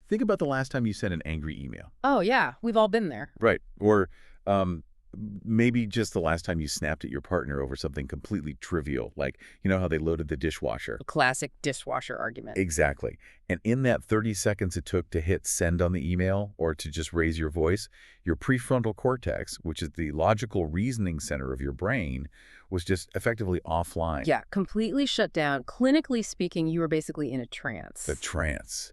Think about the last time you sent an angry email. Oh, yeah. We've all been there. Right. Or um, maybe just the last time you snapped at your partner over something completely trivial, like, you know how they loaded the dishwasher. A classic dishwasher argument. Exactly. And in that 30 seconds it took to hit send on the email or to just raise your voice, your prefrontal cortex, which is the logical reasoning center of your brain, was just effectively offline. Yeah, completely shut down. Clinically speaking, you were basically in a trance. The trance.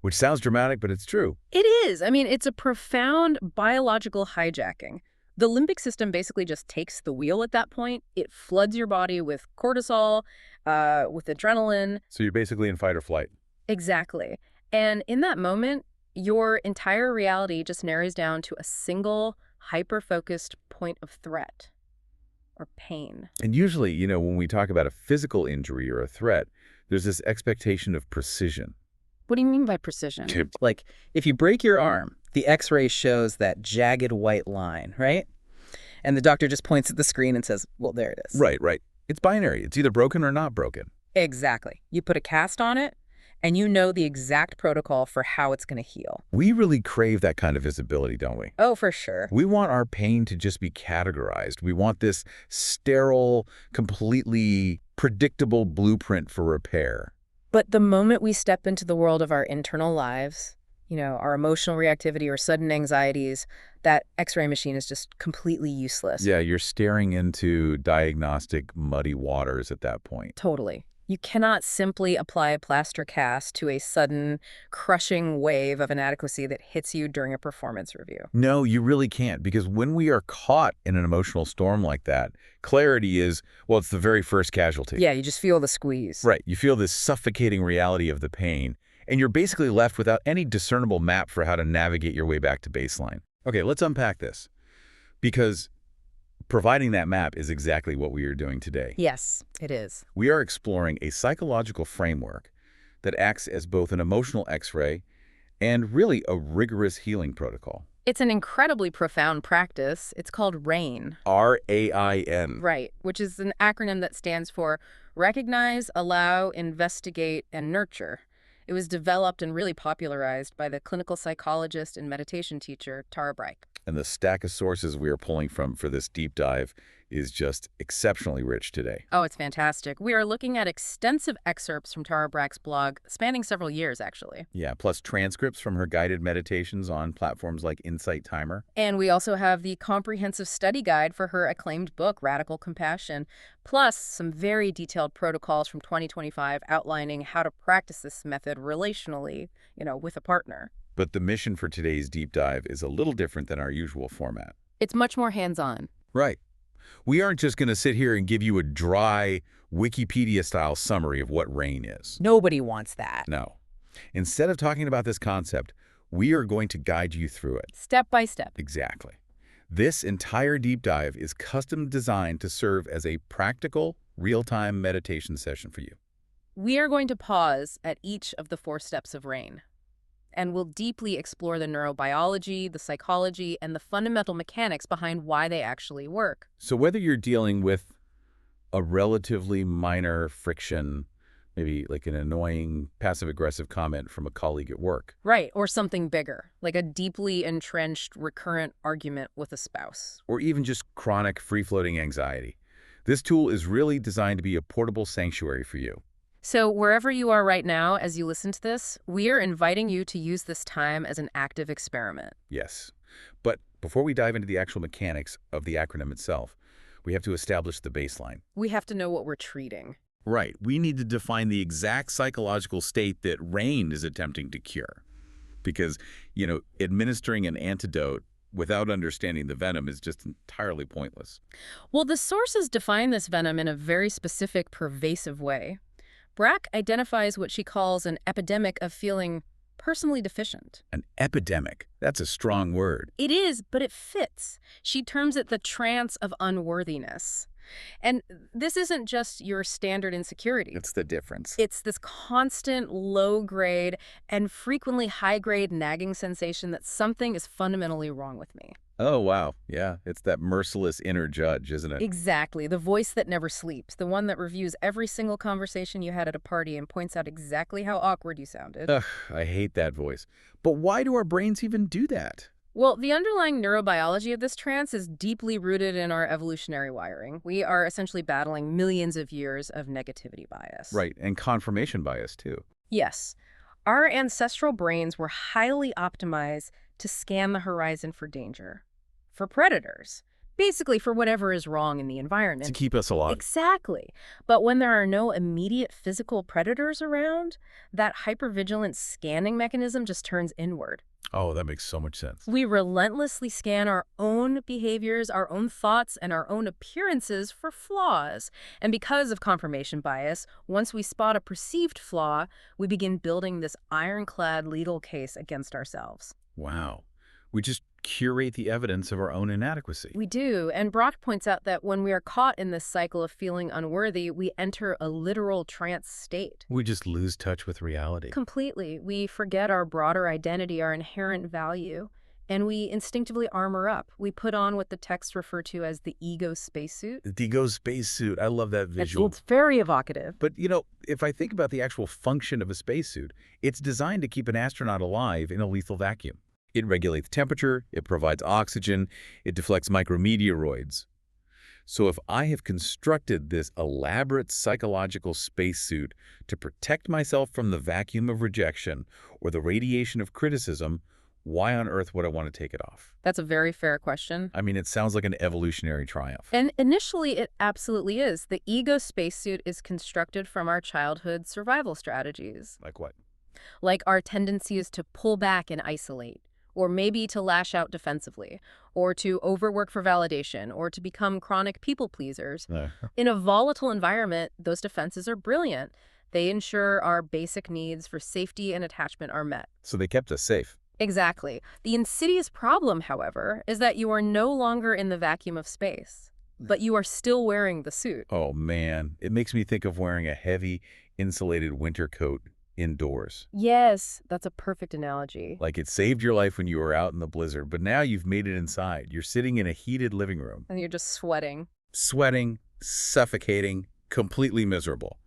Which sounds dramatic, but it's true. It is. I mean, it's a profound biological hijacking. The limbic system basically just takes the wheel at that point. It floods your body with cortisol, with adrenaline. So you're basically in fight or flight. Exactly. And in that moment, your entire reality just narrows down to a single, hyper-focused point of threat or pain. And usually, you know, when we talk about a physical injury or a threat, there's this expectation of precision. What do you mean by precision? Like, if you break your arm, the x-ray shows that jagged white line, right? And the doctor just points at the screen and says, well, there it is. Right, right. It's binary. It's either broken or not broken. Exactly. You put a cast on it, and you know the exact protocol for how it's going to heal. We really crave that kind of visibility, don't we? Oh, for sure. We want our pain to just be categorized. We want this sterile, completely predictable blueprint for repair. But the moment we step into the world of our internal lives, you know, our emotional reactivity or sudden anxieties, that x-ray machine is just completely useless. Yeah, you're staring into diagnostic muddy waters at that point. Totally. You cannot simply apply a plaster cast to a sudden, crushing wave of inadequacy that hits you during a performance review. No, you really can't, because when we are caught in an emotional storm like that, clarity is, well, it's the very first casualty. Yeah, you just feel the squeeze. Right. You feel this suffocating reality of the pain, and you're basically left without any discernible map for how to navigate your way back to baseline. Okay, let's unpack this, because providing that map is exactly what we are doing today. Yes, it is. We are exploring a psychological framework that acts as both an emotional x-ray and really a rigorous healing protocol. It's an incredibly profound practice. It's called RAIN. R-A-I-N. Right, which is an acronym that stands for Recognize, Allow, Investigate, and Nurture. It was developed and really popularized by the clinical psychologist and meditation teacher, Tara Brach. And the stack of sources we are pulling from for this deep dive is just exceptionally rich today. Oh, it's fantastic. We are looking at extensive excerpts from Tara Brach's blog, spanning several years, actually. Yeah, plus transcripts from her guided meditations on platforms like Insight Timer. And we also have the comprehensive study guide for her acclaimed book, Radical Compassion, plus some very detailed protocols from 2025 outlining how to practice this method relationally, you know, with a partner. But the mission for today's deep dive is a little different than our usual format. It's much more hands-on. Right. We aren't just going to sit here and give you a dry, Wikipedia-style summary of what RAIN is. Nobody wants that. No. Instead of talking about this concept, we are going to guide you through it. Step by step. Exactly. This entire deep dive is custom designed to serve as a practical, real-time meditation session for you. We are going to pause at each of the 4 steps of RAIN, and we'll deeply explore the neurobiology, the psychology, and the fundamental mechanics behind why they actually work. So whether you're dealing with a relatively minor friction, maybe like an annoying passive-aggressive comment from a colleague at work. Right, or something bigger, like a deeply entrenched recurrent argument with a spouse. Or even just chronic free-floating anxiety. This tool is really designed to be a portable sanctuary for you. So wherever you are right now as you listen to this, we are inviting you to use this time as an active experiment. Yes. But before we dive into the actual mechanics of the acronym itself, we have to establish the baseline. We have to know what we're treating. Right. We need to define the exact psychological state that RAIN is attempting to cure. Because, you know, administering an antidote without understanding the venom is just entirely pointless. Well, the sources define this venom in a very specific, pervasive way. Brach identifies what she calls an epidemic of feeling personally deficient. An epidemic. That's a strong word. It is, but it fits. She terms it the trance of unworthiness. And this isn't just your standard insecurity. It's the difference. It's this constant low-grade and frequently high-grade nagging sensation that something is fundamentally wrong with me. Oh, wow. Yeah, it's that merciless inner judge, isn't it? Exactly. The voice that never sleeps. The one that reviews every single conversation you had at a party and points out exactly how awkward you sounded. Ugh, I hate that voice. But why do our brains even do that? Well, the underlying neurobiology of this trance is deeply rooted in our evolutionary wiring. We are essentially battling millions of years of negativity bias. Right, and confirmation bias, too. Yes, our ancestral brains were highly optimized to scan the horizon for danger, for predators, basically for whatever is wrong in the To environment. keep us alive. Exactly. But when there are no immediate physical predators around, that hypervigilant scanning mechanism just turns inward. Oh, that makes so much sense. We relentlessly scan our own behaviors, our own thoughts, and our own appearances for flaws. And because of confirmation bias, once we spot a perceived flaw, we begin building this ironclad legal case against ourselves. Wow. We just curate the evidence of our own inadequacy. We do, and Brock points out that when we are caught in this cycle of feeling unworthy, we enter a literal trance state. We just lose touch with reality. Completely. We forget our broader identity, our inherent value, and we instinctively armor up. We put on what the texts refer to as the ego spacesuit. The ego spacesuit. I love that visual. It's very evocative. But, if I think about the actual function of a spacesuit, it's designed to keep an astronaut alive in a lethal vacuum. It regulates temperature, it provides oxygen, it deflects micrometeoroids. So if I have constructed this elaborate psychological spacesuit to protect myself from the vacuum of rejection or the radiation of criticism, why on earth would I want to take it off? That's a very fair question. I mean, it sounds like an evolutionary triumph. And initially, it absolutely is. The ego spacesuit is constructed from our childhood survival strategies, Like what? like our tendencies to pull back and isolate, or maybe to lash out defensively, or to overwork for validation, or to become chronic people pleasers. No. In a volatile environment, those defenses are brilliant. They ensure our basic needs for safety and attachment are met. So they kept us safe. Exactly. The insidious problem, however, is that you are no longer in the vacuum of space, but you are still wearing the suit. Oh, man. It makes me think of wearing a heavy, insulated winter coat indoors. Yes, that's a perfect analogy. Like it saved your life when you were out in the blizzard, but now you've made it inside. You're sitting in a heated living room. And you're just sweating. Sweating, suffocating, completely miserable.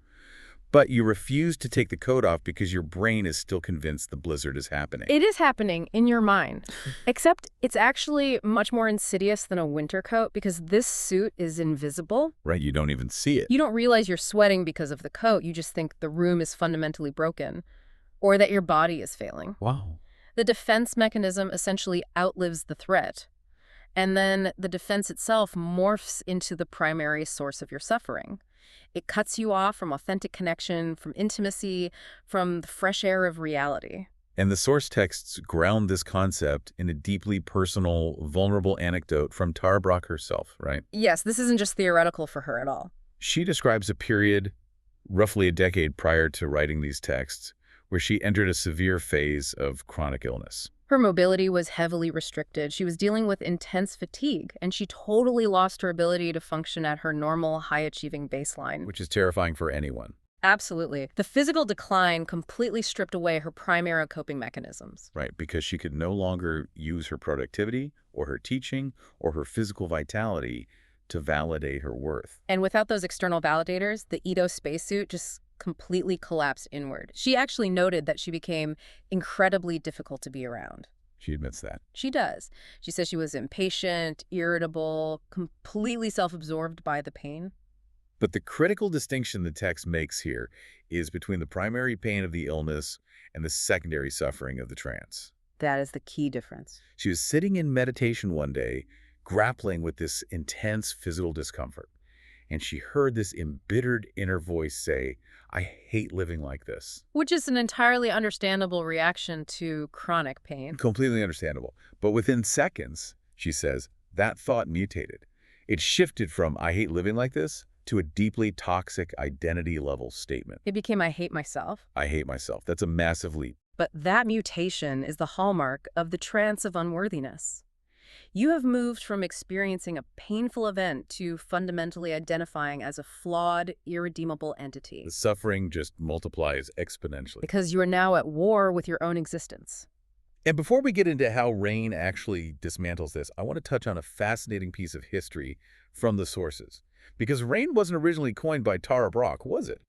But you refuse to take the coat off because your brain is still convinced the blizzard is happening. It is happening in your mind, except it's actually much more insidious than a winter coat because this suit is invisible. Right? You don't even see it. You don't realize you're sweating because of the coat. You just think the room is fundamentally broken or that your body is failing. Wow. The defense mechanism essentially outlives the threat. And then the defense itself morphs into the primary source of your suffering. It cuts you off from authentic connection, from intimacy, from the fresh air of reality. And the source texts ground this concept in a deeply personal, vulnerable anecdote from Tara Brach herself, right? Yes, this isn't just theoretical for her at all. She describes a period, roughly a decade prior to writing these texts, where she entered a severe phase of chronic illness. Her mobility was heavily restricted. She was dealing with intense fatigue, and she totally lost her ability to function at her normal, high-achieving baseline. Which is terrifying for anyone. Absolutely. The physical decline completely stripped away her primary coping mechanisms. Right, because she could no longer use her productivity or her teaching or her physical vitality to validate her worth. And without those external validators, the Ito spacesuit just completely collapsed inward. She actually noted that she became incredibly difficult to be around. She admits that. She does. She says she was impatient, irritable, completely self-absorbed by the pain. But the critical distinction the text makes here is between the primary pain of the illness and the secondary suffering of the trance. That is the key difference. She was sitting in meditation one day, grappling with this intense physical discomfort, and she heard this embittered inner voice say, "I hate living like this." Which is an entirely understandable reaction to chronic pain. Completely understandable. But within seconds, she says, that thought mutated. It shifted from, "I hate living like this," to a deeply toxic identity-level statement. It became, I hate myself. I hate myself. That's a massive leap. But that mutation is the hallmark of the trance of unworthiness. You have moved from experiencing a painful event to fundamentally identifying as a flawed, irredeemable entity. The suffering just multiplies exponentially. Because you are now at war with your own existence. And before we get into how rain actually dismantles this, I want to touch on a fascinating piece of history from the sources. Because rain wasn't originally coined by Tara Brach, was it?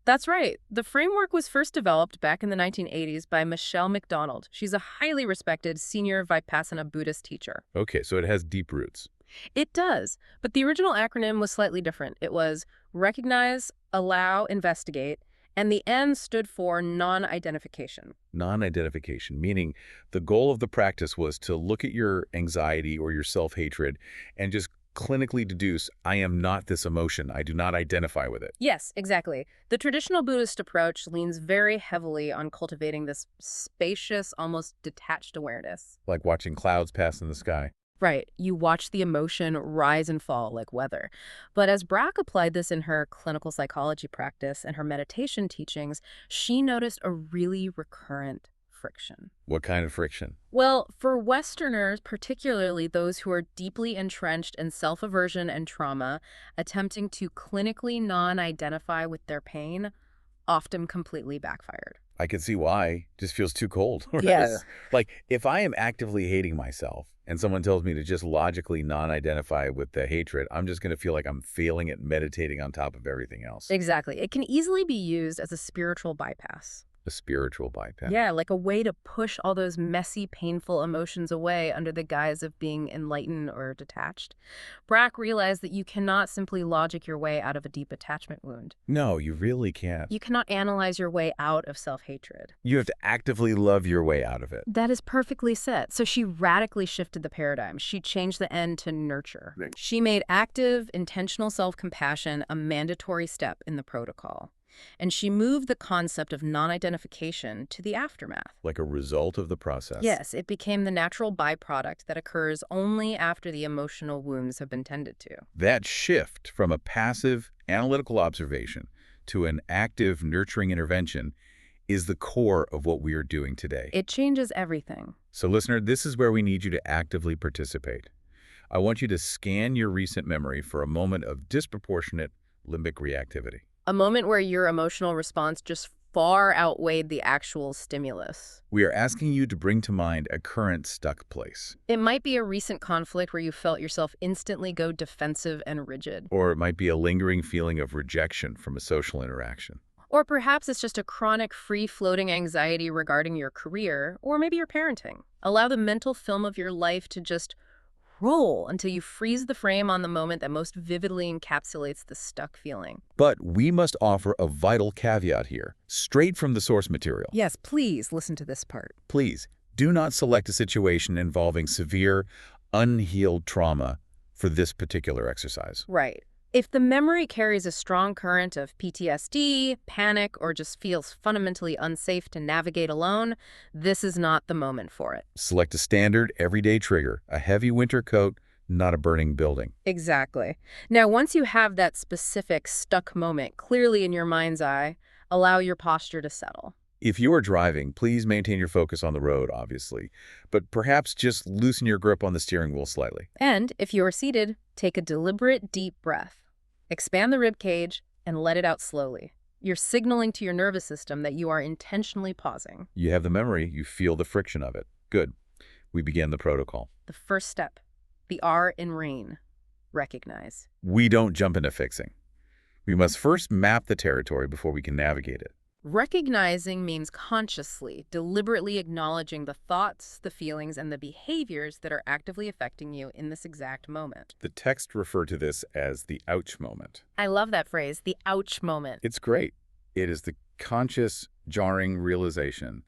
That's right. The framework was first developed back in the 1980s by Michelle McDonald. She's a highly respected senior Vipassana Buddhist teacher. Okay, so it has deep roots. It does, but the original acronym was slightly different. It was recognize, allow, investigate, and the N stood for non-identification. Non-identification, meaning the goal of the practice was to look at your anxiety or your self-hatred and just clinically deduce, I am not this emotion. I do not identify with it. Yes, exactly. The traditional Buddhist approach leans very heavily on cultivating this spacious, almost detached awareness. Like watching clouds pass in the sky. Right. You watch the emotion rise and fall like weather. But as Brack applied this in her clinical psychology practice and her meditation teachings, she noticed a really recurrent friction. What kind of friction? Well, for Westerners, particularly those who are deeply entrenched in self-aversion and trauma, attempting to clinically non-identify with their pain often completely backfired. I can see why. Just feels too cold. Right? Yes. Like, if I am actively hating myself and someone tells me to just logically non-identify with the hatred, I'm just going to feel like I'm failing at meditating on top of everything else. Exactly. It can easily be used as a spiritual bypass. A spiritual bypass. Yeah, like a way to push all those messy, painful emotions away under the guise of being enlightened or detached. Brack realized that you cannot simply logic your way out of a deep attachment wound. No, you really can't. You cannot analyze your way out of self-hatred. You have to actively love your way out of it. That is perfectly said. So she radically shifted the paradigm. She changed the N to nurture. Right. She made active, intentional self-compassion a mandatory step in the protocol. And she moved the concept of non-identification to the aftermath. Like a result of the process. Yes, it became the natural byproduct that occurs only after the emotional wounds have been tended to. That shift from a passive, analytical observation to an active, nurturing intervention is the core of what we are doing today. It changes everything. So, listener, this is where we need you to actively participate. I want you to scan your recent memory for a moment of disproportionate limbic reactivity. A moment where your emotional response just far outweighed the actual stimulus. We are asking you to bring to mind a current stuck place. It might be a recent conflict where you felt yourself instantly go defensive and rigid. Or it might be a lingering feeling of rejection from a social interaction. Or perhaps it's just a chronic, free-floating anxiety regarding your career, or maybe your parenting. Allow the mental film of your life to just roll until you freeze the frame on the moment that most vividly encapsulates the stuck feeling. But we must offer a vital caveat here, straight from the source material. Yes, please listen to this part. Please, do not select a situation involving severe, unhealed trauma for this particular exercise. Right. If the memory carries a strong current of PTSD, panic, or just feels fundamentally unsafe to navigate alone, this is not the moment for it. Select a standard, everyday trigger, a heavy winter coat, not a burning building. Exactly. Now, once you have that specific stuck moment clearly in your mind's eye, allow your posture to settle. If you are driving, please maintain your focus on the road, obviously, but perhaps just loosen your grip on the steering wheel slightly. And if you are seated, take a deliberate, deep breath. Expand the rib cage and let it out slowly. You're signaling to your nervous system that you are intentionally pausing. You have the memory, you feel the friction of it. Good. We begin the protocol. The first step, the R in RAIN, recognize. We don't jump into fixing. We must first map the territory before we can navigate it. Recognizing means consciously, deliberately acknowledging the thoughts, the feelings, and the behaviors that are actively affecting you in this exact moment. The text referred to this as the ouch moment. I love that phrase, the ouch moment. It's great. It is the conscious, jarring realization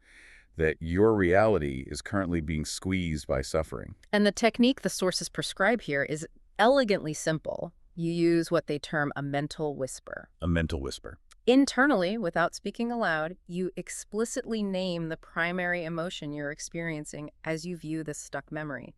that your reality is currently being squeezed by suffering. And the technique the sources prescribe here is elegantly simple. You use what they term a mental whisper. A mental whisper. Internally, without speaking aloud, you explicitly name the primary emotion you're experiencing as you view the stuck memory.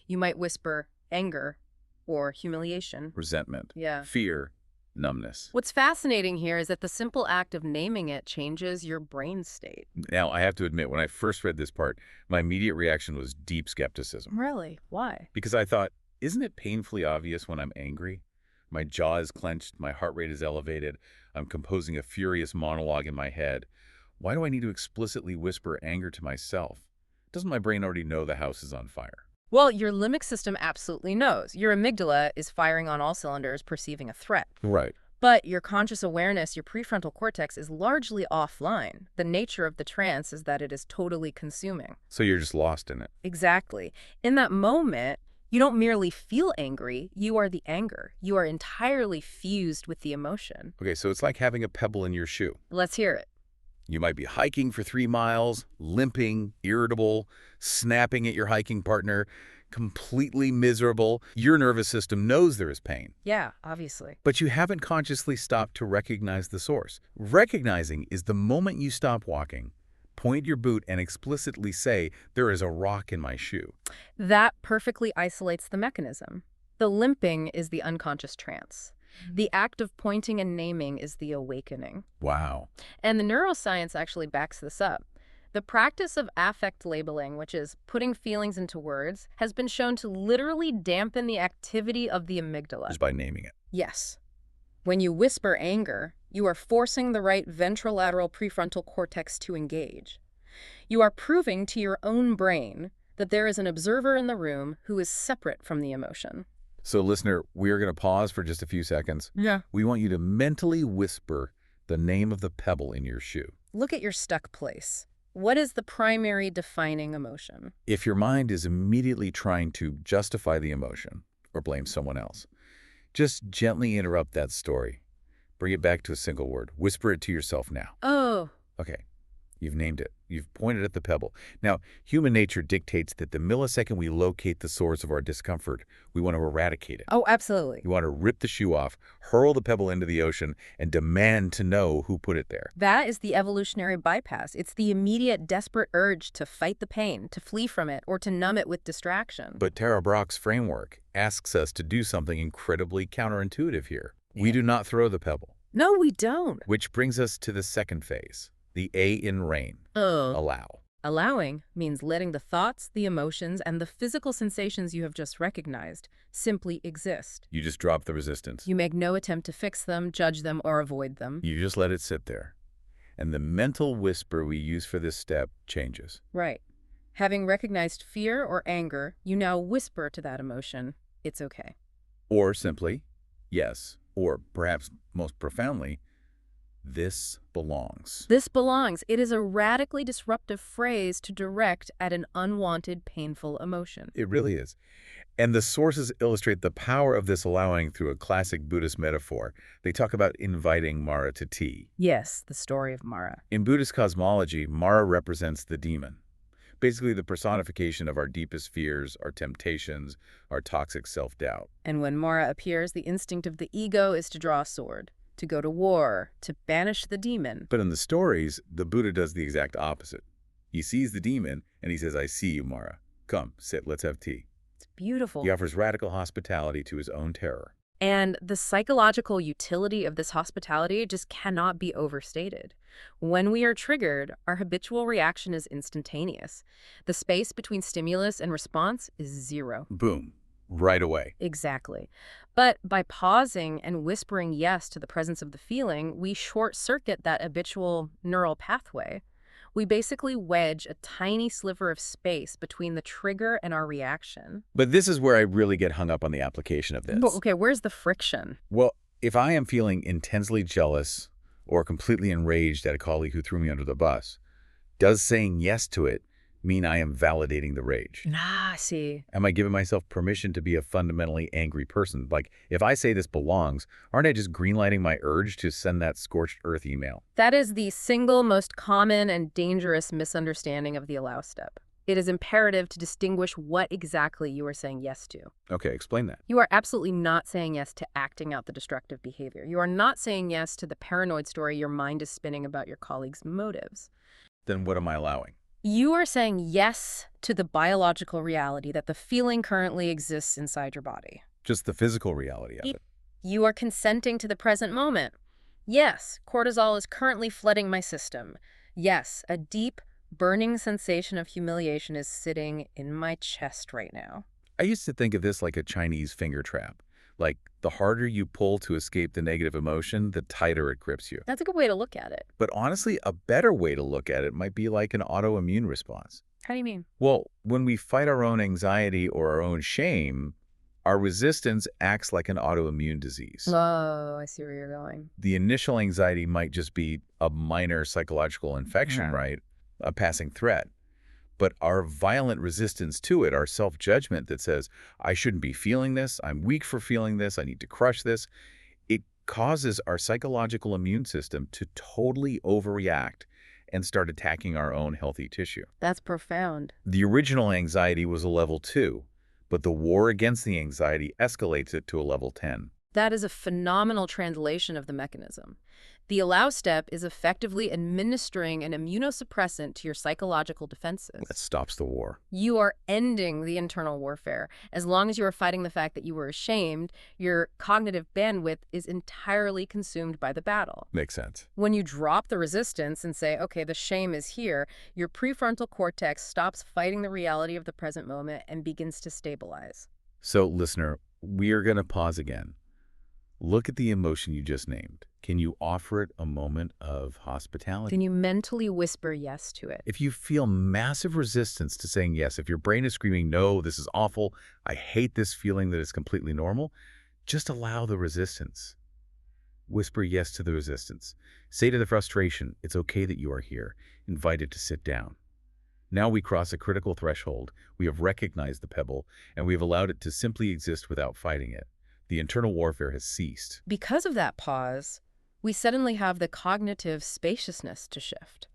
You might whisper anger or humiliation. Resentment. Yeah. Fear. Numbness. What's fascinating here is that the simple act of naming it changes your brain state. Now, I have to admit, when I first read this part, my immediate reaction was deep skepticism. Really? Why? Because I thought, isn't it painfully obvious when I'm angry? My jaw is clenched, my heart rate is elevated, I'm composing a furious monologue in my head. Why do I need to explicitly whisper anger to myself? Doesn't my brain already know the house is on fire? Well, your limbic system absolutely knows. Your amygdala is firing on all cylinders, perceiving a threat. Right. But your conscious awareness, your prefrontal cortex, is largely offline. The nature of the trance is that it is totally consuming. So you're just lost in it. Exactly. In that moment, you don't merely feel angry, you are the anger. You are entirely fused with the emotion. Okay, so it's like having a pebble in your shoe. Let's hear it. You might be hiking for 3 miles, limping, irritable, snapping at your hiking partner, completely miserable. Your nervous system knows there is pain, Yeah, obviously. but you haven't consciously stopped to recognize the source. Recognizing is the moment you stop walking, point your boot, and explicitly say, there is a rock in my shoe. That perfectly isolates the mechanism. The limping is the unconscious trance. The act of pointing and naming is the awakening. Wow. And the neuroscience actually backs this up. The practice of affect labeling, which is putting feelings into words, has been shown to literally dampen the activity of the amygdala. Just by naming it. Yes. When you whisper anger, you are forcing the right ventrolateral prefrontal cortex to engage. You are proving to your own brain that there is an observer in the room who is separate from the emotion. So listener, we are going to pause for just a few seconds. Yeah. We want you to mentally whisper the name of the pebble in your shoe. Look at your stuck place. What is the primary defining emotion? If your mind is immediately trying to justify the emotion or blame someone else, just gently interrupt that story. Bring it back to a single word. Whisper it to yourself now. Oh, Okay, you've named it. You've pointed at the pebble. Now, human nature dictates that the millisecond we locate the source of our discomfort, we want to eradicate it. oh, absolutely. You want to rip the shoe off, hurl the pebble into the ocean, and demand to know who put it there. That is the evolutionary bypass. It's the immediate, desperate urge to fight the pain, to flee from it, or to numb it with distraction. But Tara Brach's framework asks us to do something incredibly counterintuitive here. We do not throw the pebble. No, we don't. Which brings us to the second phase, the A in rain, allow. Allowing means letting the thoughts, the emotions, and the physical sensations you have just recognized simply exist. You just drop the resistance. You make no attempt to fix them, judge them, or avoid them. You just let it sit there. And the mental whisper we use for this step changes. Right. Having recognized fear or anger, you now whisper to that emotion, it's okay. Or simply, yes, or perhaps most profoundly, this belongs. This belongs. It is a radically disruptive phrase to direct at an unwanted, painful emotion. It really is. And the sources illustrate the power of this allowing through a classic Buddhist metaphor. They talk about inviting Mara to tea. Yes, the story of Mara. In Buddhist cosmology, Mara represents the demon. Basically the personification of our deepest fears, our temptations, our toxic self-doubt. And when Mara appears, the instinct of the ego is to draw a sword, to go to war, to banish the demon. But in the stories, the Buddha does the exact opposite. He sees the demon and he says, I see you, Mara. Come, sit, let's have tea. It's beautiful. He offers radical hospitality to his own terror. And the psychological utility of this hospitality just cannot be overstated. When we are triggered, our habitual reaction is instantaneous. The space between stimulus and response is zero. Boom. Right away. Exactly. But by pausing and whispering yes to the presence of the feeling, we short-circuit that habitual neural pathway. We basically wedge a tiny sliver of space between the trigger and our reaction. But this is where I really get hung up on the application of this. But, okay, where's the friction? Well, if I am feeling intensely jealous or completely enraged at a colleague who threw me under the bus, does saying yes to it mean I am validating the rage? Ah, see. Am I giving myself permission to be a fundamentally angry person? Like, if I say this belongs, aren't I just greenlighting my urge to send that scorched earth email? That is the single most common and dangerous misunderstanding of the allow step. It is imperative to distinguish what exactly you are saying yes to. Okay, explain that. You are absolutely not saying yes to acting out the destructive behavior. You are not saying yes to the paranoid story your mind is spinning about your colleague's motives. Then what am I allowing? You are saying yes to the biological reality that the feeling currently exists inside your body. Just the physical reality of it. You are consenting to the present moment. Yes, cortisol is currently flooding my system. Yes, a deep, burning sensation of humiliation is sitting in my chest right now. I used to think of this like a Chinese finger trap. Like, the harder you pull to escape the negative emotion, the tighter it grips you. That's a good way to look at it. But honestly, a better way to look at it might be like an autoimmune response. How do you mean? Well, when we fight our own anxiety or our own shame, our resistance acts like an autoimmune disease. Oh, I see where you're going. The initial anxiety might just be a minor psychological infection, Yeah. right? A passing threat. But our violent resistance to it, our self-judgment that says, I shouldn't be feeling this, I'm weak for feeling this, I need to crush this, it causes our psychological immune system to totally overreact and start attacking our own healthy tissue. That's profound. The original anxiety was a level 2, but the war against the anxiety escalates it to a level 10. That is a phenomenal translation of the mechanism. The allow step is effectively administering an immunosuppressant to your psychological defenses. That stops the war. You are ending the internal warfare. As long as you are fighting the fact that you were ashamed, your cognitive bandwidth is entirely consumed by the battle. Makes sense. When you drop the resistance and say, okay, the shame is here, your prefrontal cortex stops fighting the reality of the present moment and begins to stabilize. So, listener, we are going to pause again. Look at the emotion you just named. Can you offer it a moment of hospitality? Then you mentally whisper yes to it. If you feel massive resistance to saying yes, if your brain is screaming, no, this is awful, I hate this feeling that is completely normal, just allow the resistance. Whisper yes to the resistance. Say to the frustration, it's okay that you are here. Invite it to sit down. Now we cross a critical threshold. We have recognized the pebble, and we have allowed it to simply exist without fighting it. The internal warfare has ceased. Because of that pause, we suddenly have the cognitive spaciousness to shift.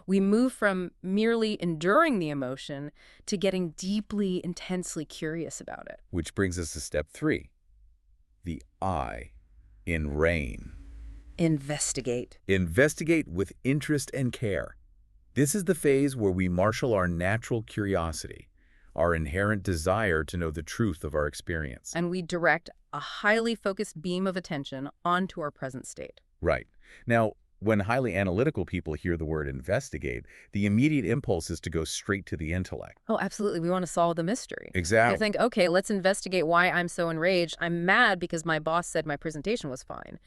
We move from merely enduring the emotion to getting deeply, intensely curious about it. Which brings us to step 3, the I in RAIN. Investigate. Investigate with interest and care. This is the phase where we marshal our natural curiosity, our inherent desire to know the truth of our experience. And we direct a highly focused beam of attention onto our present state. Right. Now, when highly analytical people hear the word investigate, the immediate impulse is to go straight to the intellect. Oh, absolutely. We want to solve the mystery. Exactly. I think, okay, let's investigate why I'm so enraged. I'm mad because my boss said my presentation was fine.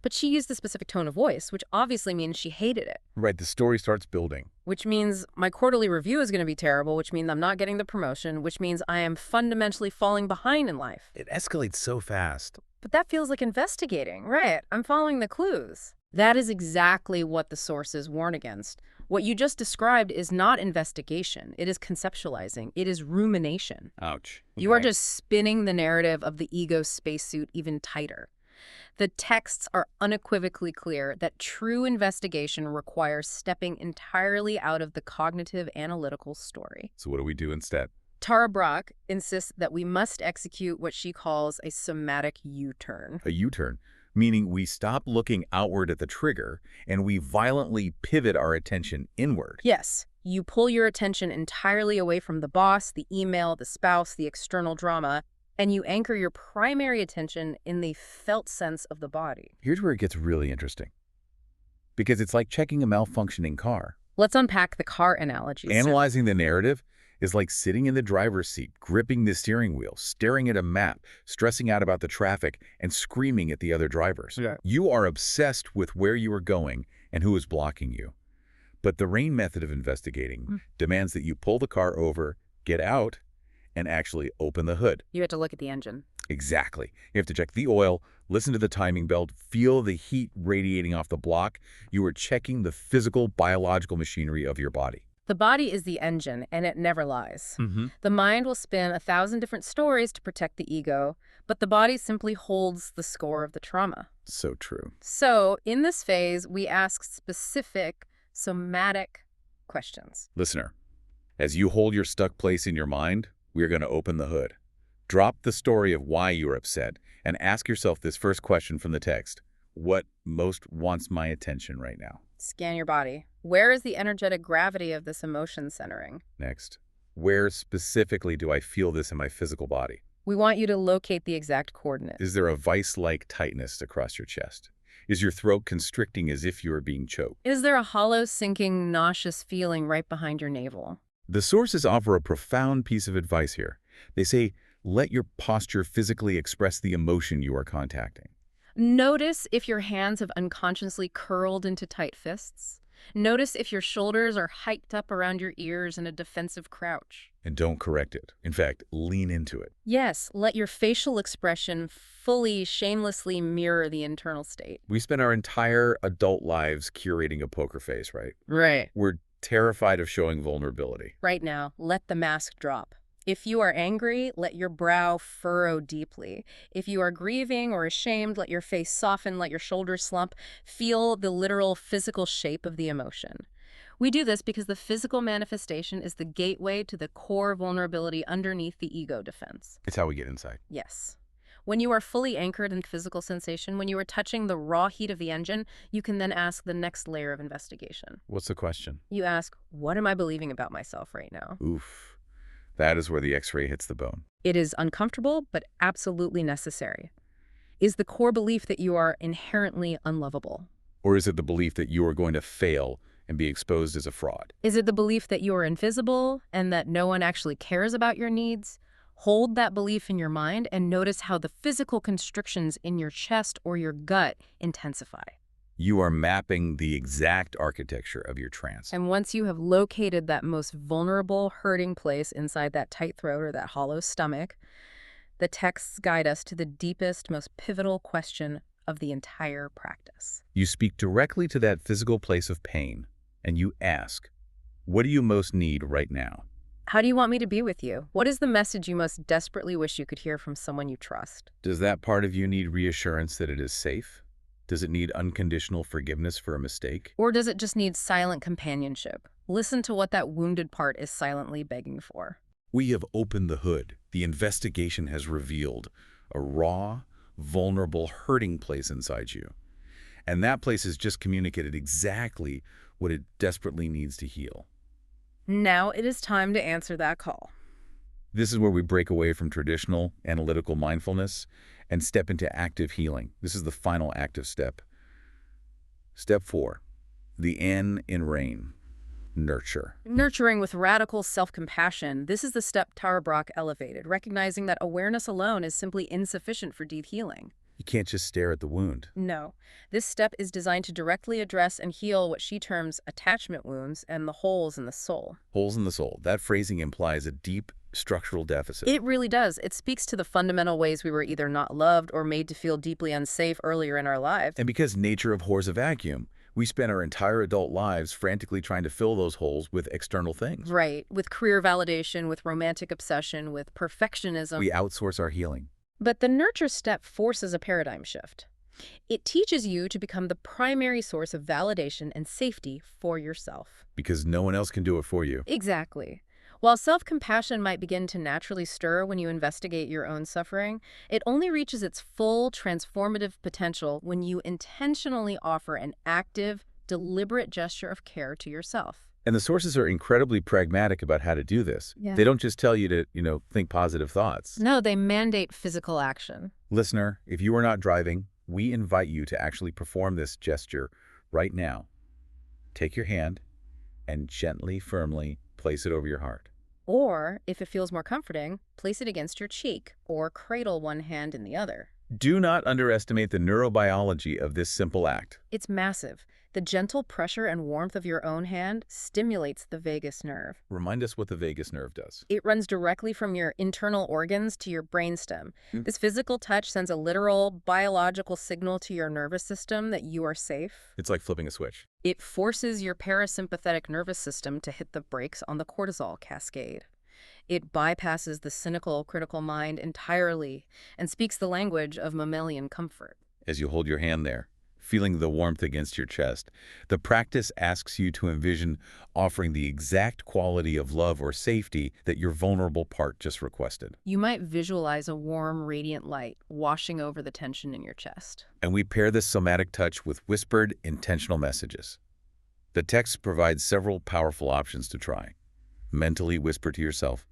But she used a specific tone of voice, which obviously means she hated it. Right, the story starts building. Which means my quarterly review is going to be terrible, which means I'm not getting the promotion, which means I am fundamentally falling behind in life. It escalates so fast. But that feels like investigating, right? I'm following the clues. That is exactly what the sources warn against. What you just described is not investigation. It is conceptualizing. It is rumination. Ouch. You are just spinning the narrative of the ego spacesuit even tighter. The texts are unequivocally clear that true investigation requires stepping entirely out of the cognitive analytical story. So what do we do instead? Tara Brach insists that we must execute what she calls a somatic U-turn. A U-turn, meaning we stop looking outward at the trigger and we violently pivot our attention inward. Yes, you pull your attention entirely away from the boss, the email, the spouse, the external drama, and you anchor your primary attention in the felt sense of the body. Here's where it gets really interesting. Because it's like checking a malfunctioning car. Let's unpack the car analogy. Analyzing the narrative is like sitting in the driver's seat, gripping the steering wheel, staring at a map, stressing out about the traffic, and screaming at the other drivers. Yeah. You are obsessed with where you are going and who is blocking you. But the RAIN method of investigating demands that you pull the car over, get out, and actually open the hood. You have to look at the engine. Exactly. You have to check the oil, listen to the timing belt, feel the heat radiating off the block. You are checking the physical, biological machinery of your body. The body is the engine, and it never lies. The mind will spin 1,000 different stories to protect the ego, but the body simply holds the score of the trauma. So true. So, in this phase, we ask specific, somatic questions. Listener, as you hold your stuck place in your mind, we're going to open the hood. Drop the story of why you're upset and ask yourself this first question from the text. What most wants my attention right now? Scan your body. Where is the energetic gravity of this emotion centering? Next, where specifically do I feel this in my physical body? We want you to locate the exact coordinate. Is there a vice-like tightness across your chest? Is your throat constricting as if you are being choked? Is there a hollow, sinking, nauseous feeling right behind your navel? The sources offer a profound piece of advice here. They say, let your posture physically express the emotion you are contacting. Notice if your hands have unconsciously curled into tight fists. Notice if your shoulders are hiked up around your ears in a defensive crouch. And don't correct it. In fact, lean into it. Yes, let your facial expression fully, shamelessly mirror the internal state. We spend our entire adult lives curating a poker face, right? Right. We're terrified of showing vulnerability. Right now, let the mask drop. If you are angry, let your brow furrow deeply. If you are grieving or ashamed, let your face soften, let your shoulders slump. Feel the literal physical shape of the emotion. We do this because the physical manifestation is the gateway to the core vulnerability underneath the ego defense. It's how we get inside. Yes. When you are fully anchored in physical sensation, when you are touching the raw heat of the engine, you can then ask the next layer of investigation. What's the question? You ask, what am I believing about myself right now? Oof. That is where the X-ray hits the bone. It is uncomfortable, but absolutely necessary. Is the core belief that you are inherently unlovable? Or is it the belief that you are going to fail and be exposed as a fraud? Is it the belief that you are invisible and that no one actually cares about your needs? Hold that belief in your mind and notice how the physical constrictions in your chest or your gut intensify. You are mapping the exact architecture of your trance. And once you have located that most vulnerable, hurting place inside that tight throat or that hollow stomach, the texts guide us to the deepest, most pivotal question of the entire practice. You speak directly to that physical place of pain, and you ask, what do you most need right now? How do you want me to be with you? What is the message you most desperately wish you could hear from someone you trust? Does that part of you need reassurance that it is safe? Does it need unconditional forgiveness for a mistake? Or does it just need silent companionship? Listen to what that wounded part is silently begging for. We have opened the hood. The investigation has revealed a raw, vulnerable, hurting place inside you. And that place has just communicated exactly what it desperately needs to heal. Now it is time to answer that call. This is where we break away from traditional analytical mindfulness and step into active healing. This is the final active step. Step 4, the N in RAIN, nurture. Nurturing with radical self-compassion, this is the step Tara Brach elevated, recognizing that awareness alone is simply insufficient for deep healing. You can't just stare at the wound. No, this step is designed to directly address and heal what she terms attachment wounds and the holes in the soul. Holes in the soul. That phrasing implies a deep structural deficit. It really does. It speaks to the fundamental ways we were either not loved or made to feel deeply unsafe earlier in our lives. And because nature abhors a vacuum, we spend our entire adult lives frantically trying to fill those holes with external things. Right, with career validation, with romantic obsession, with perfectionism. We outsource our healing. But the nurture step forces a paradigm shift. It teaches you to become the primary source of validation and safety for yourself. Because no one else can do it for you. Exactly. While self-compassion might begin to naturally stir when you investigate your own suffering, it only reaches its full transformative potential when you intentionally offer an active, deliberate gesture of care to yourself. And the sources are incredibly pragmatic about how to do this. Yeah. They don't just tell you to, think positive thoughts. No, they mandate physical action. Listener, if you are not driving, we invite you to actually perform this gesture right now. Take your hand and gently, firmly place it over your heart. Or, if it feels more comforting, place it against your cheek or cradle one hand in the other. Do not underestimate the neurobiology of this simple act. It's massive. The gentle pressure and warmth of your own hand stimulates the vagus nerve. Remind us what the vagus nerve does. It runs directly from your internal organs to your brainstem. This physical touch sends a literal biological signal to your nervous system that you are safe. It's like flipping a switch. It forces your parasympathetic nervous system to hit the brakes on the cortisol cascade. It bypasses the cynical, critical mind entirely and speaks the language of mammalian comfort. As you hold your hand there, feeling the warmth against your chest, the practice asks you to envision offering the exact quality of love or safety that your vulnerable part just requested. You might visualize a warm, radiant light washing over the tension in your chest. And we pair this somatic touch with whispered, intentional messages. The text provides several powerful options to try. Mentally whisper to yourself,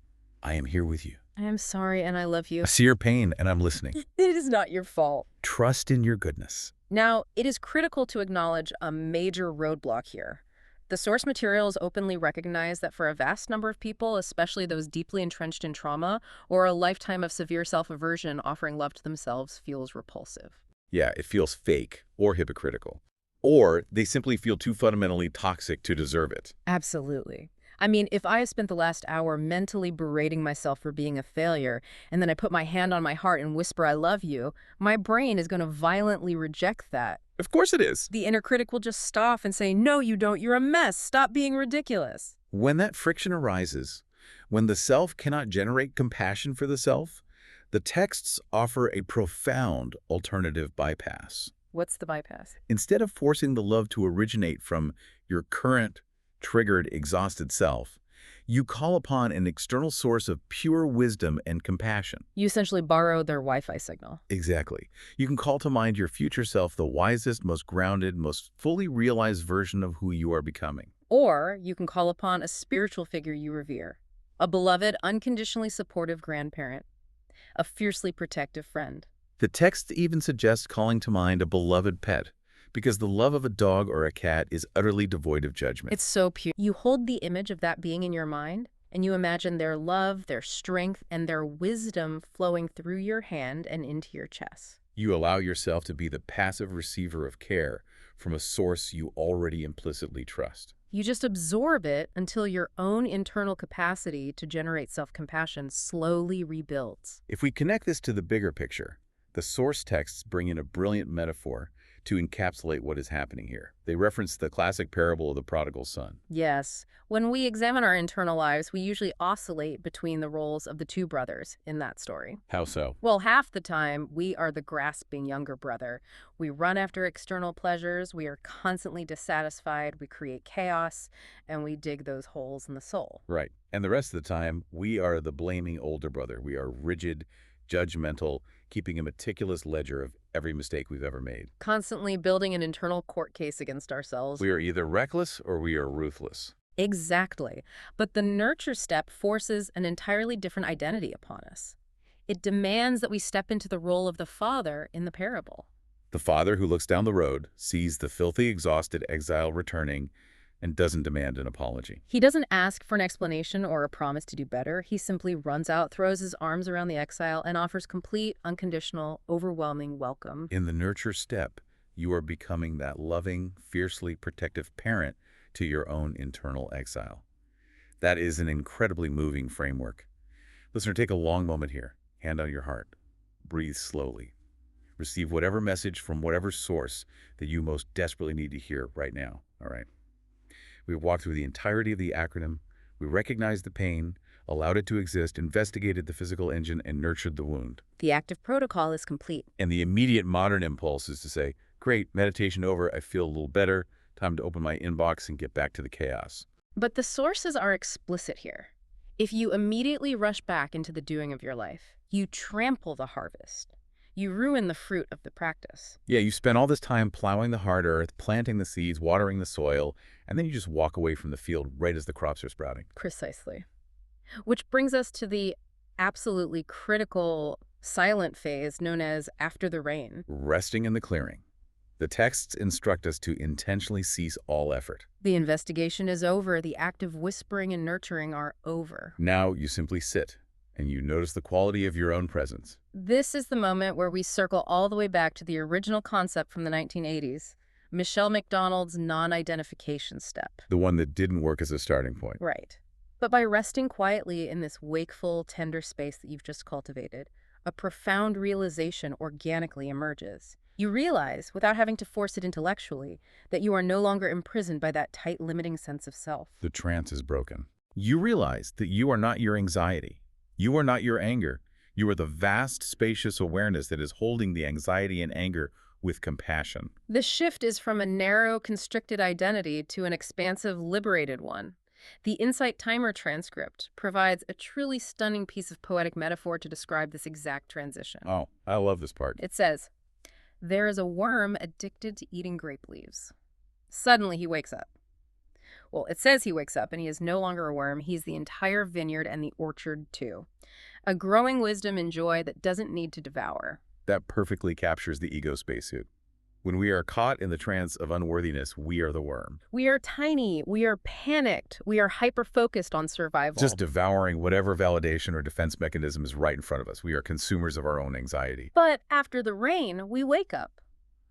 I am here with you. I am sorry and I love you. I see your pain and I'm listening. It is not your fault. Trust in your goodness. Now, it is critical to acknowledge a major roadblock here. The source materials openly recognize that for a vast number of people, especially those deeply entrenched in trauma or a lifetime of severe self-aversion, offering love to themselves feels repulsive. Yeah, it feels fake or hypocritical. or they simply feel too fundamentally toxic to deserve it. Absolutely. I mean, if I spent the last hour mentally berating myself for being a failure, and then I put my hand on my heart and whisper, I love you, my brain is going to violently reject that. Of course it is. The inner critic will just stop and say, no, you don't, you're a mess, stop being ridiculous. When that friction arises, when the self cannot generate compassion for the self, the texts offer a profound alternative bypass. What's the bypass? Instead of forcing the love to originate from your current, triggered, exhausted self, you call upon an external source of pure wisdom and compassion. You essentially borrow their Wi-Fi signal. Exactly. You can call to mind your future self, the wisest, most grounded, most fully realized version of who you are becoming. Or you can call upon a spiritual figure you revere, a beloved, unconditionally supportive grandparent, a fiercely protective friend. The text even suggests calling to mind a beloved pet, because the love of a dog or a cat is utterly devoid of judgment. It's so pure. You hold the image of that being in your mind, and you imagine their love, their strength, and their wisdom flowing through your hand and into your chest. You allow yourself to be the passive receiver of care from a source you already implicitly trust. You just absorb it until your own internal capacity to generate self-compassion slowly rebuilds. If we connect this to the bigger picture, the source texts bring in a brilliant metaphor to encapsulate what is happening here. They reference the classic parable of the prodigal son. Yes, when we examine our internal lives, we usually oscillate between the roles of the two brothers in that story. How so? Well, half the time, we are the grasping younger brother. We run after external pleasures, we are constantly dissatisfied, we create chaos, and we dig those holes in the soul. Right. And the rest of the time, we are the blaming older brother. We are rigid, judgmental, keeping a meticulous ledger of every mistake we've ever made. Constantly building an internal court case against ourselves. We are either reckless or we are ruthless. Exactly. But the nurture step forces an entirely different identity upon us. It demands that we step into the role of the father in the parable. The father who looks down the road, sees the filthy, exhausted exile returning, and doesn't demand an apology. He doesn't ask for an explanation or a promise to do better. He simply runs out, throws his arms around the exile, and offers complete, unconditional, overwhelming welcome. In the nurture step, you are becoming that loving, fiercely protective parent to your own internal exile. That is an incredibly moving framework. Listener, take a long moment here. Hand on your heart. Breathe slowly. Receive whatever message from whatever source that you most desperately need to hear right now. All right. We've walked through the entirety of the acronym. We recognized the pain, allowed it to exist, investigated the physical engine, and nurtured the wound. The active protocol is complete. And the immediate modern impulse is to say, great, meditation over, I feel a little better, time to open my inbox and get back to the chaos. But the sources are explicit here. If you immediately rush back into the doing of your life, you trample the harvest. You ruin the fruit of the practice. Yeah, you spend all this time plowing the hard earth, planting the seeds, watering the soil, and then you just walk away from the field right as the crops are sprouting. Precisely. Which brings us to the absolutely critical silent phase known as after the rain. Resting in the clearing. The texts instruct us to intentionally cease all effort. The investigation is over. The active whispering and nurturing are over. Now you simply sit, and you notice the quality of your own presence. This is the moment where we circle all the way back to the original concept from the 1980s, Michelle McDonald's non-identification step. The one that didn't work as a starting point. Right. But by resting quietly in this wakeful, tender space that you've just cultivated, a profound realization organically emerges. You realize, without having to force it intellectually, that you are no longer imprisoned by that tight, limiting sense of self. The trance is broken. You realize that you are not your anxiety. You are not your anger. You are the vast, spacious awareness that is holding the anxiety and anger with compassion. The shift is from a narrow, constricted identity to an expansive, liberated one. The Insight Timer transcript provides a truly stunning piece of poetic metaphor to describe this exact transition. Oh, I love this part. It says, "There is a worm addicted to eating grape leaves. Suddenly he wakes up." Well, it says he wakes up and he is no longer a worm. He's the entire vineyard and the orchard too. A growing wisdom and joy that doesn't need to devour. That perfectly captures the ego spacesuit. When we are caught in the trance of unworthiness, we are the worm. We are tiny. We are panicked. We are hyper-focused on survival. Just devouring whatever validation or defense mechanism is right in front of us. We are consumers of our own anxiety. But after the rain, we wake up.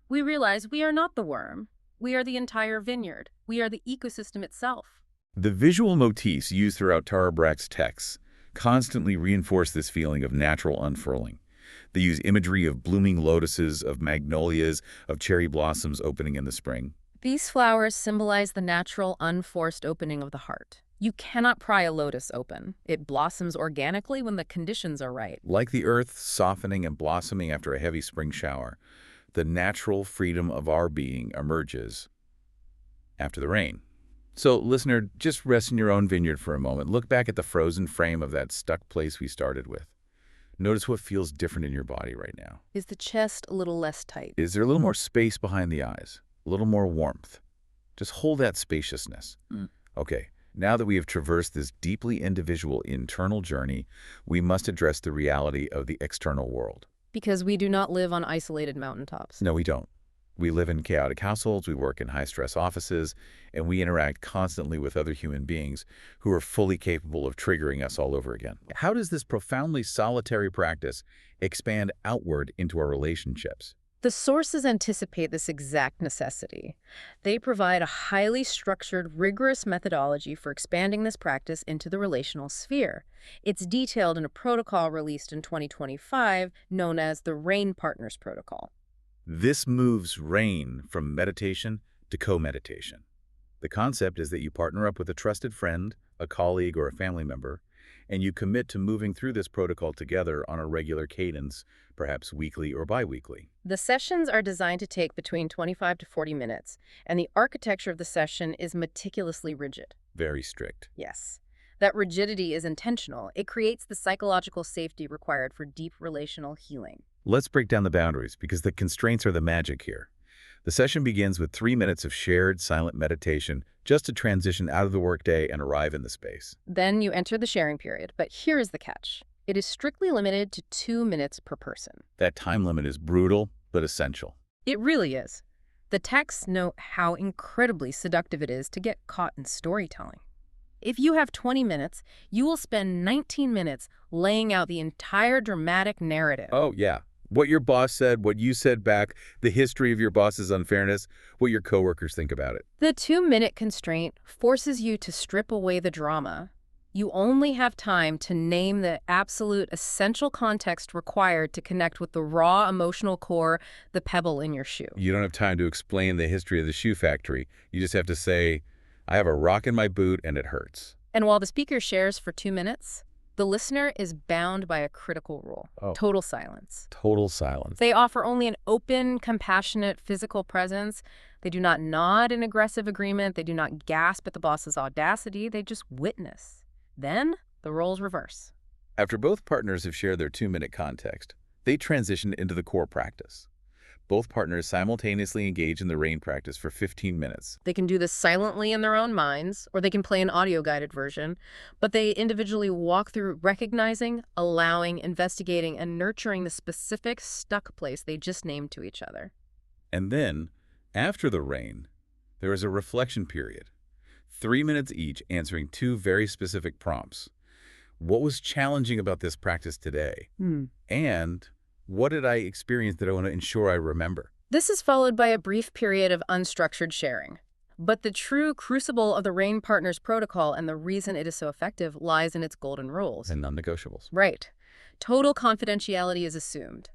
We realize we are not the worm. We are the entire vineyard. We are the ecosystem itself. The visual motifs used throughout Tara Brach's texts constantly reinforce this feeling of natural unfurling. They use imagery of blooming lotuses, of magnolias, of cherry blossoms opening in the spring. These flowers symbolize the natural, unforced opening of the heart. You cannot pry a lotus open. It blossoms organically when the conditions are right. Like the earth softening and blossoming after a heavy spring shower, the natural freedom of our being emerges after the rain. So, listener, just rest in your own vineyard for a moment. Look back at the frozen frame of that stuck place we started with. Notice what feels different in your body right now. Is the chest a little less tight? Is there a little more space behind the eyes? A little more warmth? Just hold that spaciousness. Okay, now that we have traversed this deeply individual internal journey, we must address the reality of the external world. Because we do not live on isolated mountaintops. No, we don't. We live in chaotic households, we work in high-stress offices, and we interact constantly with other human beings who are fully capable of triggering us all over again. How does this profoundly solitary practice expand outward into our relationships? The sources anticipate this exact necessity. They provide a highly structured, rigorous methodology for expanding this practice into the relational sphere. It's detailed in a protocol released in 2025 known as the RAIN Partners Protocol. This moves RAIN from meditation to co-meditation. The concept is that you partner up with a trusted friend, a colleague, or a family member, and you commit to moving through this protocol together on a regular cadence, perhaps weekly or bi-weekly. The sessions are designed to take between 25 to 40 minutes, and the architecture of the session is meticulously rigid. Very strict. Yes. That rigidity is intentional. It creates the psychological safety required for deep relational healing. Let's break down the boundaries, because the constraints are the magic here. The session begins with 3 minutes of shared, silent meditation, just to transition out of the workday and arrive in the space. Then you enter the sharing period, but here is the catch. It is strictly limited to 2 minutes per person. That time limit is brutal, but essential. It really is. The texts note how incredibly seductive it is to get caught in storytelling. If you have 20 minutes, you will spend 19 minutes laying out the entire dramatic narrative. Oh, yeah. What your boss said, what you said back, the history of your boss's unfairness, what your coworkers think about it. The 2-minute constraint forces you to strip away the drama. You only have time to name the absolute essential context required to connect with the raw emotional core, the pebble in your shoe. You don't have time to explain the history of the shoe factory. You just have to say, I have a rock in my boot and it hurts. And while the speaker shares for 2 minutes, the listener is bound by a critical rule: total silence. Total silence. They offer only an open, compassionate physical presence. They do not nod in aggressive agreement. They do not gasp at the boss's audacity. They just witness. Then the roles reverse. After both partners have shared their 2-minute context, they transition into the core practice. Both partners simultaneously engage in the RAIN practice for 15 minutes. They can do this silently in their own minds, or they can play an audio-guided version, but they individually walk through recognizing, allowing, investigating, and nurturing the specific stuck place they just named to each other. And then, after the RAIN, there is a reflection period. 3 minutes each, answering 2 very specific prompts. What was challenging about this practice today? And what did I experience that I want to ensure I remember? This is followed by a brief period of unstructured sharing. But the true crucible of the RAIN Partners Protocol and the reason it is so effective lies in its golden rules. And non-negotiables. Right. Total confidentiality is assumed.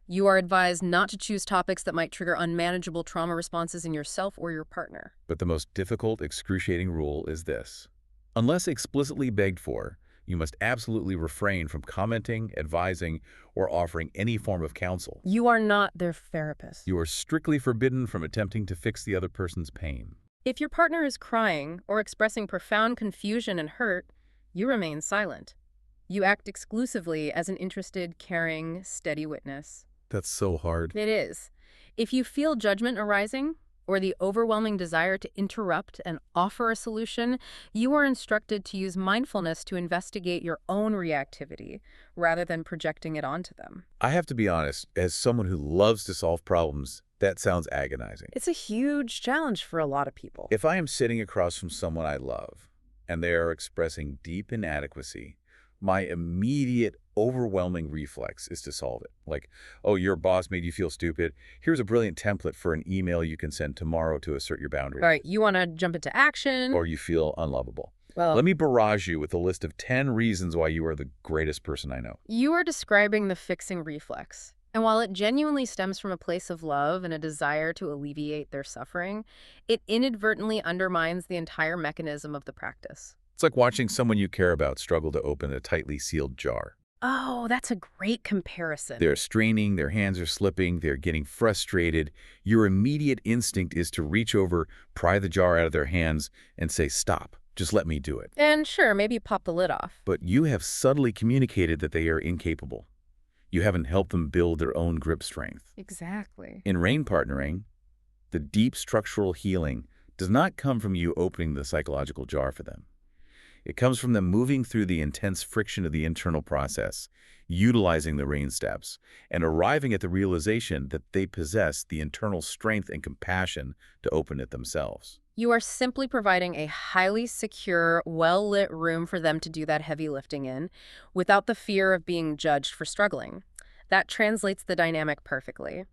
You are advised not to choose topics that might trigger unmanageable trauma responses in yourself or your partner. But the most difficult, excruciating rule is this. Unless explicitly begged for, you must absolutely refrain from commenting, advising, or offering any form of counsel. You are not their therapist. You are strictly forbidden from attempting to fix the other person's pain. If your partner is crying or expressing profound confusion and hurt, you remain silent. You act exclusively as an interested, caring, steady witness. That's so hard. It is. If you feel judgment arising, or the overwhelming desire to interrupt and offer a solution, you are instructed to use mindfulness to investigate your own reactivity rather than projecting it onto them. I have to be honest, as someone who loves to solve problems, that sounds agonizing. It's a huge challenge for a lot of people. If I am sitting across from someone I love, and they are expressing deep inadequacy, my immediate, overwhelming reflex is to solve it. Like, oh, your boss made you feel stupid. Here's a brilliant template for an email you can send tomorrow to assert your boundary. Right, you want to jump into action? Or you feel unlovable. Well, Let me barrage you with a list of 10 reasons why you are the greatest person I know. you are describing the fixing reflex. And while it genuinely stems from a place of love and a desire to alleviate their suffering, it inadvertently undermines the entire mechanism of the practice. It's like watching someone you care about struggle to open a tightly sealed jar. Oh, that's a great comparison. They're straining, their hands are slipping, they're getting frustrated. Your immediate instinct is to reach over, pry the jar out of their hands, and say, stop, just let me do it. And sure, maybe pop the lid off. But you have subtly communicated that they are incapable. You haven't helped them build their own grip strength. Exactly. In rain partnering, the deep structural healing does not come from you opening the psychological jar for them. It comes from them moving through the intense friction of the internal process, utilizing the rain steps, and arriving at the realization that they possess the internal strength and compassion to open it themselves. You are simply providing a highly secure, well-lit room for them to do that heavy lifting in, without the fear of being judged for struggling. That translates the dynamic perfectly.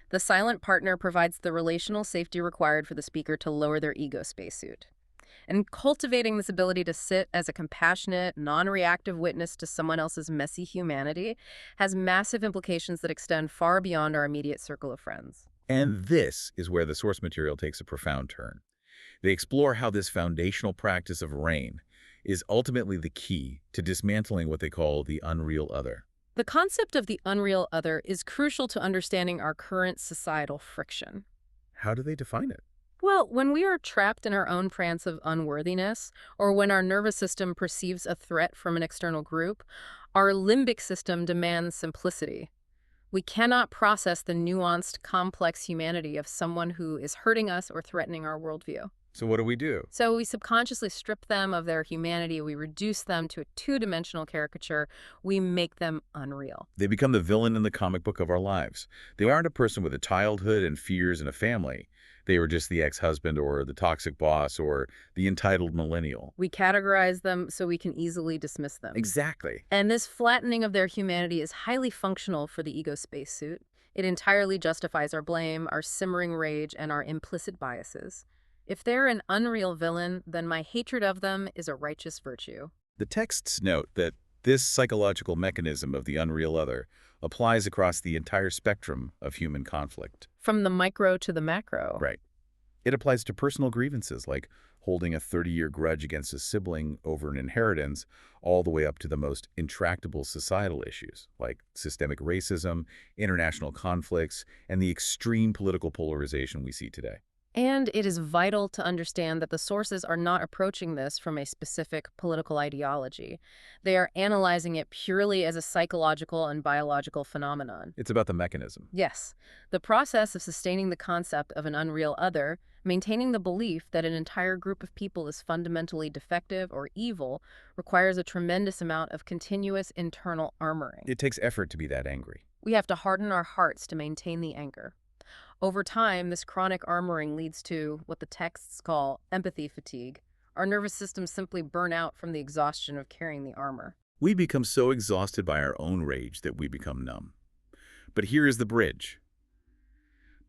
The silent partner provides the relational safety required for the speaker to lower their ego spacesuit. And cultivating this ability to sit as a compassionate, non-reactive witness to someone else's messy humanity has massive implications that extend far beyond our immediate circle of friends. And this is where the source material takes a profound turn. They explore how this foundational practice of rain is ultimately the key to dismantling what they call the unreal other. The concept of the unreal other is crucial to understanding our current societal friction. How do they define it? Well, when we are trapped in our own trance of unworthiness, or when our nervous system perceives a threat from an external group, our limbic system demands simplicity. We cannot process the nuanced, complex humanity of someone who is hurting us or threatening our worldview. So what do we do? So we subconsciously strip them of their humanity, we reduce them to a two-dimensional caricature, we make them unreal. They become the villain in the comic book of our lives. They aren't a person with a childhood and fears and a family. They were just the ex-husband or the toxic boss or the entitled millennial. We categorize them so we can easily dismiss them. Exactly. And this flattening of their humanity is highly functional for the ego spacesuit. It entirely justifies our blame, our simmering rage, and our implicit biases. If they're an unreal villain, then my hatred of them is a righteous virtue. The texts note that this psychological mechanism of the unreal other applies across the entire spectrum of human conflict. From the micro to the macro. Right. It applies to personal grievances like holding a 30-year grudge against a sibling over an inheritance, all the way up to the most intractable societal issues like systemic racism, international conflicts, and the extreme political polarization we see today. And it is vital to understand that the sources are not approaching this from a specific political ideology. They are analyzing it purely as a psychological and biological phenomenon. It's about the mechanism. Yes, the process of sustaining the concept of an unreal other, maintaining the belief that an entire group of people is fundamentally defective or evil, requires a tremendous amount of continuous internal armoring. It takes effort to be that angry. We have to harden our hearts to maintain the anger. Over time, this chronic armoring leads to what the texts call empathy fatigue. Our nervous systems simply burn out from the exhaustion of carrying the armor. We become so exhausted by our own rage that we become numb. But here is the bridge.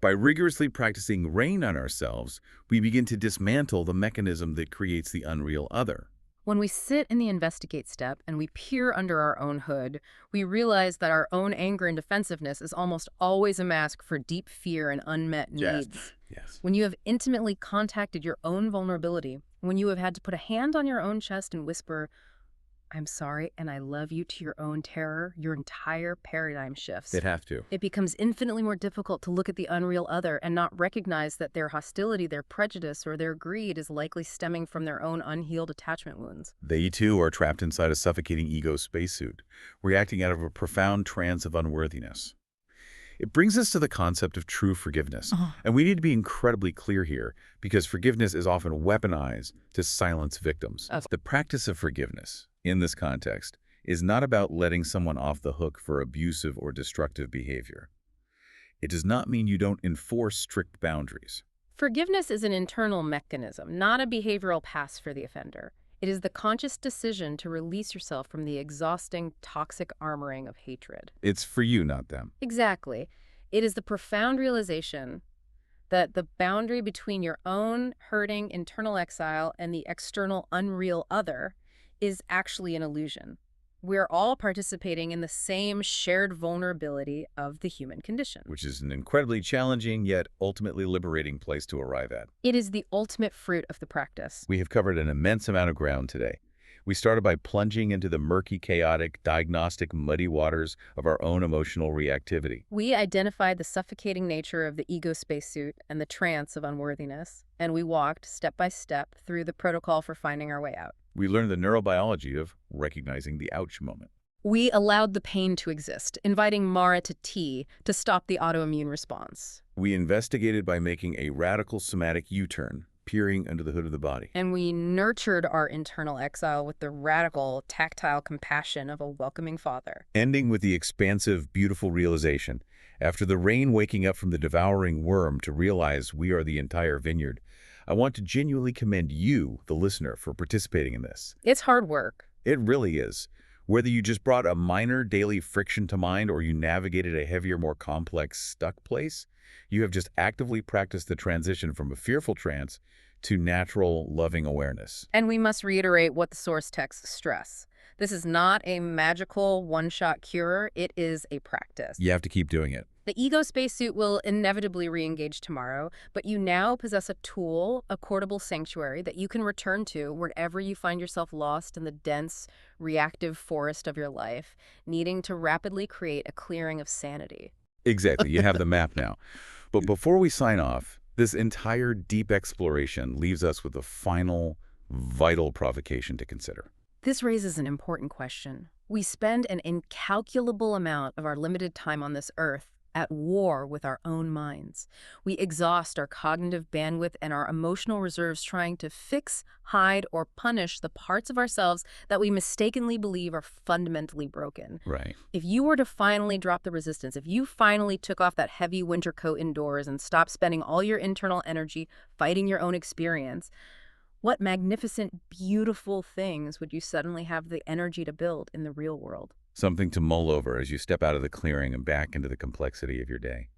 By rigorously practicing rain on ourselves, we begin to dismantle the mechanism that creates the unreal other. When we sit in the investigate step and we peer under our own hood, we realize that our own anger and defensiveness is almost always a mask for deep fear and unmet needs. Yes. When you have intimately contacted your own vulnerability, when you have had to put a hand on your own chest and whisper, "I'm sorry and I love you," to your own terror, your entire paradigm shifts. They'd have to. It becomes infinitely more difficult to look at the unreal other and not recognize that their hostility, their prejudice, or their greed is likely stemming from their own unhealed attachment wounds. They, too, are trapped inside a suffocating ego spacesuit, reacting out of a profound trance of unworthiness. It brings us to the concept of true forgiveness. And we need to be incredibly clear here, because forgiveness is often weaponized to silence victims. The practice of forgiveness, in this context, is not about letting someone off the hook for abusive or destructive behavior. It does not mean you don't enforce strict boundaries. Forgiveness is an internal mechanism, not a behavioral pass for the offender. It is the conscious decision to release yourself from the exhausting, toxic armoring of hatred. It's for you, not them. Exactly. It is the profound realization that the boundary between your own hurting internal exile and the external unreal other is actually an illusion. We're all participating in the same shared vulnerability of the human condition. Which is an incredibly challenging yet ultimately liberating place to arrive at. It is the ultimate fruit of the practice. We have covered an immense amount of ground today. We started by plunging into the murky, chaotic, diagnostic, muddy waters of our own emotional reactivity. We identified the suffocating nature of the ego spacesuit and the trance of unworthiness, and we walked step by step through the protocol for finding our way out. We learned the neurobiology of recognizing the ouch moment. We allowed the pain to exist, inviting Mara to tea to stop the autoimmune response. We investigated by making a radical somatic U-turn, peering under the hood of the body. And we nurtured our internal exile with the radical, tactile compassion of a welcoming father. Ending with the expansive, beautiful realization, after the rain waking up from the devouring worm to realize we are the entire vineyard, I want to genuinely commend you, the listener, for participating in this. It's hard work. It really is. Whether you just brought a minor daily friction to mind or you navigated a heavier, more complex, stuck place, you have just actively practiced the transition from a fearful trance to natural, loving awareness. And we must reiterate what the source texts stress. This is not a magical one-shot cure. It is a practice. You have to keep doing it. The ego spacesuit will inevitably re-engage tomorrow, but you now possess a tool, a portable sanctuary that you can return to wherever you find yourself lost in the dense, reactive forest of your life, needing to rapidly create a clearing of sanity. Exactly. You have the map now. But before we sign off, this entire deep exploration leaves us with a final, vital provocation to consider. This raises an important question. We spend an incalculable amount of our limited time on this earth at war with our own minds. We exhaust our cognitive bandwidth and our emotional reserves trying to fix, hide, or punish the parts of ourselves that we mistakenly believe are fundamentally broken. Right. If you were to finally drop the resistance, if you finally took off that heavy winter coat indoors and stopped spending all your internal energy fighting your own experience, what magnificent, beautiful things would you suddenly have the energy to build in the real world? Something to mull over as you step out of the clearing and back into the complexity of your day.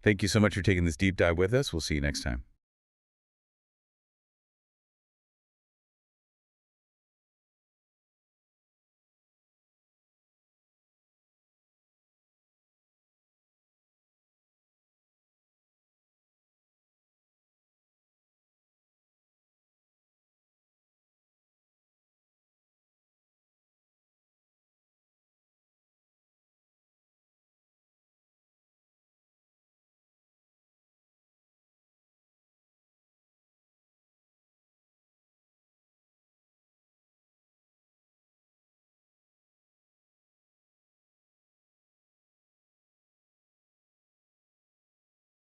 Thank you so much for taking this deep dive with us. We'll see you next time.